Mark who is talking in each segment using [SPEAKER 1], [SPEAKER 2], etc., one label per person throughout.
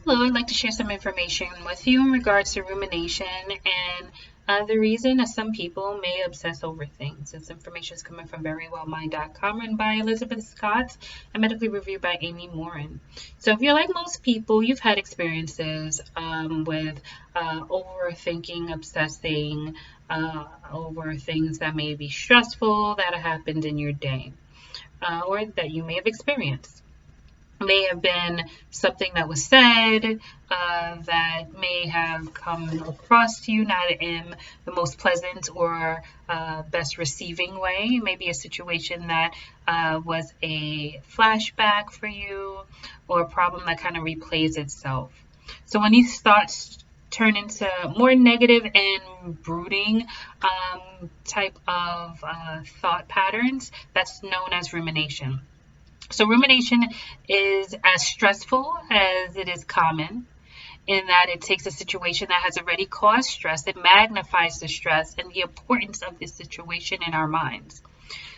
[SPEAKER 1] Hello, I'd like to share some information with you in regards to rumination and the reason that some people may obsess over things. This information is coming from verywellmind.com, written by Elizabeth Scott and medically reviewed by Amy Morin. So if you're like most people, you've had experiences with overthinking, obsessing over things that may be stressful that have happened in your day or that you may have experienced. May have been something that was said that may have come across to you not in the most pleasant or best receiving way. Maybe a situation that was a flashback for you or a problem that kind of replays itself. So when these thoughts turn into more negative and brooding type of thought patterns, that's known as rumination. So rumination is as stressful as it is common in that it takes a situation that has already caused stress, it magnifies the stress and the importance of this situation in our minds.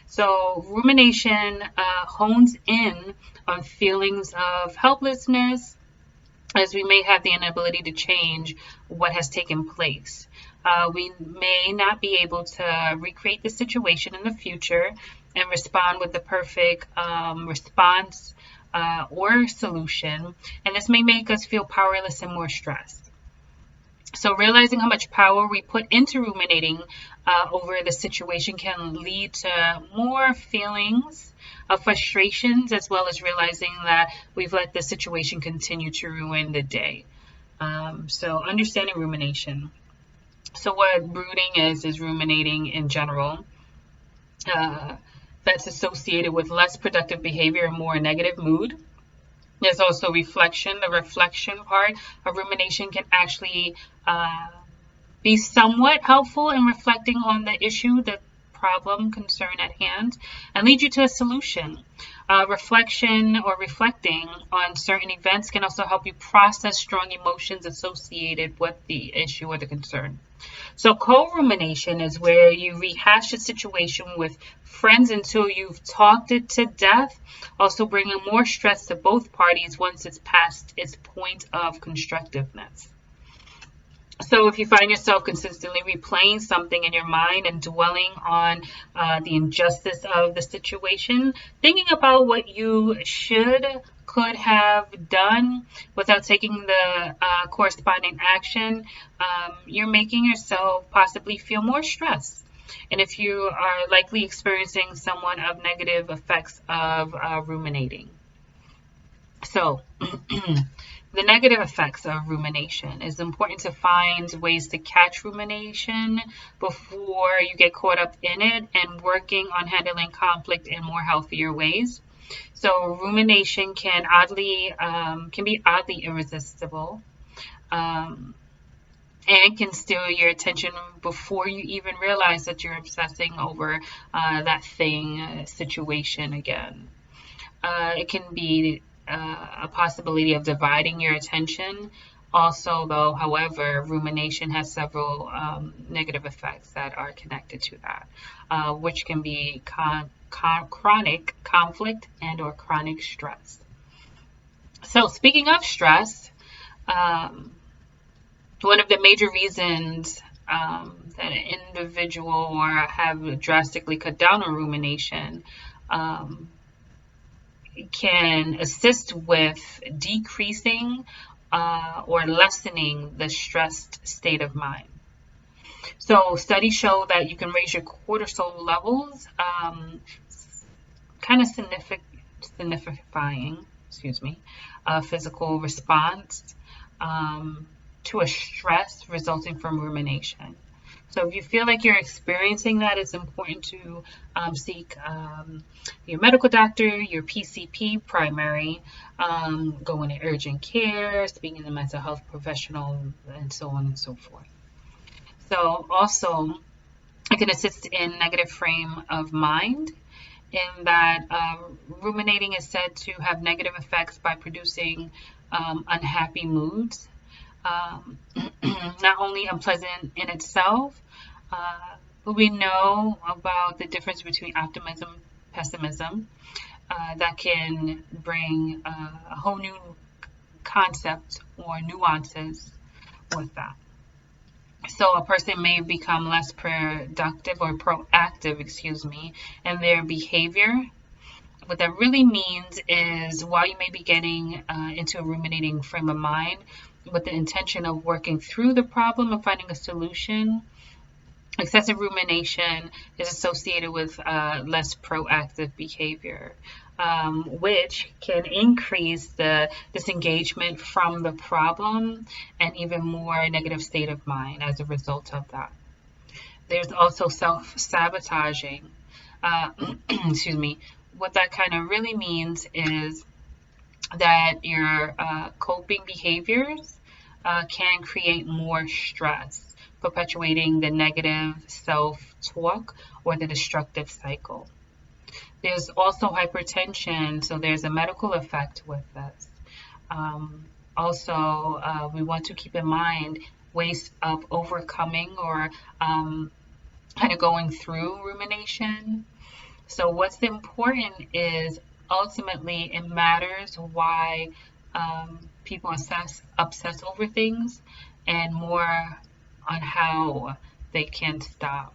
[SPEAKER 1] So rumination hones in on feelings of helplessness, as we may have the inability to change what has taken place. We may not be able to recreate the situation in the future and respond with the perfect response or solution, and this may make us feel powerless and more stressed. So realizing how much power we put into ruminating over the situation can lead to more feelings of frustrations, as well as realizing that we've let the situation continue to ruin the day. So understanding rumination. So what brooding is ruminating in general. That's associated with less productive behavior and more negative mood. There's also reflection. The reflection part of rumination can actually be somewhat helpful in reflecting on the issue, the problem, concern at hand, and lead you to a solution. Reflection or reflecting on certain events can also help you process strong emotions associated with the issue or the concern. So co-rumination is where you rehash a situation with friends until you've talked it to death, also bringing more stress to both parties once it's past its point of constructiveness. So if you find yourself consistently replaying something in your mind and dwelling on the injustice of the situation, thinking about what you could have done without taking the corresponding action, you're making yourself possibly feel more stressed. And if you are likely experiencing somewhat of negative effects of ruminating. So the negative effects of rumination. It's important to find ways to catch rumination before you get caught up in it and working on handling conflict in more healthier ways. So rumination can be oddly irresistible and can steal your attention before you even realize that you're obsessing over that situation again. It can be a possibility of dividing your attention. Also, though, however, rumination has several negative effects that are connected to that, which can be chronic conflict and or chronic stress. So speaking of stress, one of the major reasons that an individual or have drastically cut down on rumination can assist with decreasing or lessening the stressed state of mind. So studies show that you can raise your cortisol levels, kind of signifying, physical response to a stress resulting from rumination. So if you feel like you're experiencing that, it's important to seek your medical doctor, your PCP primary, go into urgent care, speaking to a mental health professional, and so on and so forth. So also, it can assist in negative frame of mind, in that ruminating is said to have negative effects by producing unhappy moods. Not only unpleasant in itself, but we know about the difference between optimism, pessimism, that can bring a whole new concepts or nuances with that. So a person may become less productive or proactive, in their behavior. What that really means is while you may be getting into a ruminating frame of mind with the intention of working through the problem and finding a solution, excessive rumination is associated with less proactive behavior, which can increase the disengagement from the problem and even more negative state of mind as a result of that. There's also self-sabotaging. What that kind of really means is that your coping behaviors can create more stress, perpetuating the negative self-talk or the destructive cycle. There's also hypertension, so there's a medical effect with this. We want to keep in mind ways of overcoming or kind of going through rumination. So what's important is ultimately it matters why people obsess over things and more on how they can stop.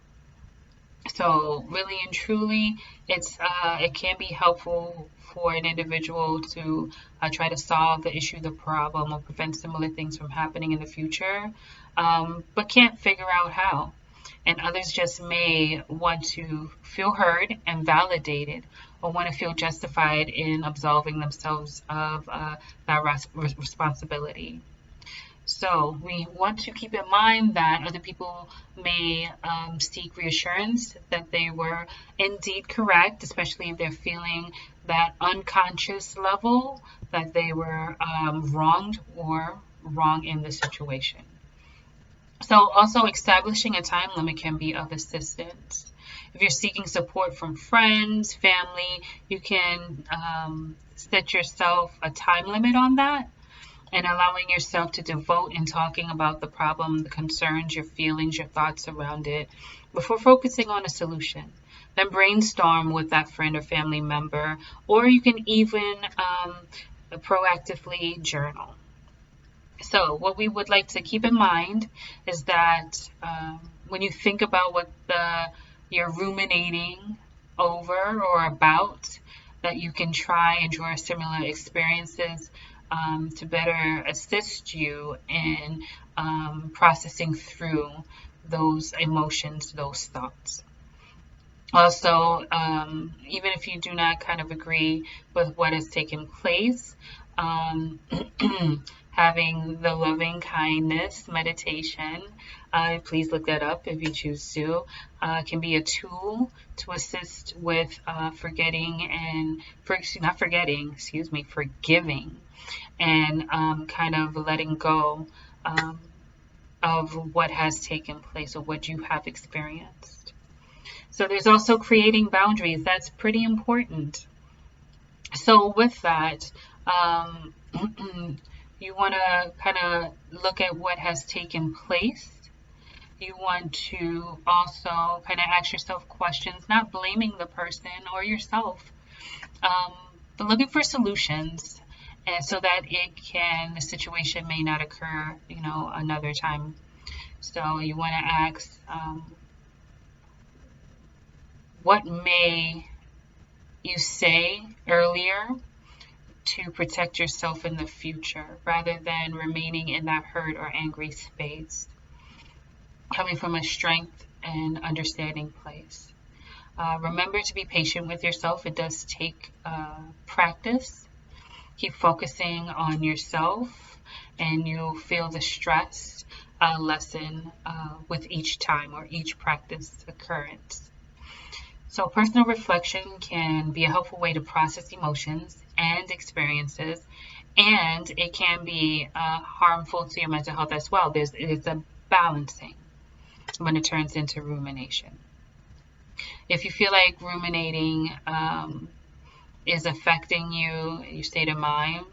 [SPEAKER 1] So really and truly, it can be helpful for an individual to try to solve the issue, the problem, or prevent similar things from happening in the future, but can't figure out how. And others just may want to feel heard and validated, or want to feel justified in absolving themselves of that responsibility. So we want to keep in mind that other people may seek reassurance that they were indeed correct, especially if they're feeling that unconscious level that they were wronged or wrong in the situation. So also establishing a time limit can be of assistance. If you're seeking support from friends, family, you can set yourself a time limit on that, and allowing yourself to devote in talking about the problem, the concerns, your feelings, your thoughts around it before focusing on a solution. Then brainstorm with that friend or family member, or you can even proactively journal. So what we would like to keep in mind is that when you think about what you're ruminating over or about, that you can try and draw similar experiences to better assist you in processing through those emotions, those thoughts. Also, even if you do not kind of agree with what has taken place, having the loving kindness meditation, please look that up if you choose to, can be a tool to assist with forgiving and kind of letting go of what has taken place or what you have experienced. So there's also creating boundaries. That's pretty important. So with that, you want to kind of look at what has taken place. You want to also kind of ask yourself questions, not blaming the person or yourself, but looking for solutions, and so that the situation may not occur, another time. So you want to ask, what may you say earlier to protect yourself in the future, rather than remaining in that hurt or angry space, coming from a strength and understanding place. Remember to be patient with yourself. It does take practice. Keep focusing on yourself, and you'll feel the stress lessen with each time or each practice occurrence. So personal reflection can be a helpful way to process emotions and experiences, and it can be harmful to your mental health as well. It's a balancing when it turns into rumination. If you feel like ruminating is affecting your state of mind,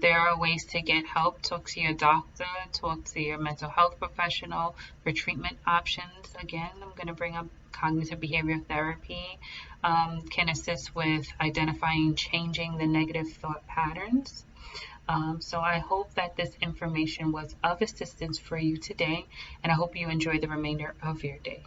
[SPEAKER 1] there are ways to get help. Talk to your doctor, talk to your mental health professional for treatment options. Again, I'm going to bring up cognitive behavior therapy, can assist with identifying, changing the negative thought patterns. So I hope that this information was of assistance for you today, and I hope you enjoy the remainder of your day.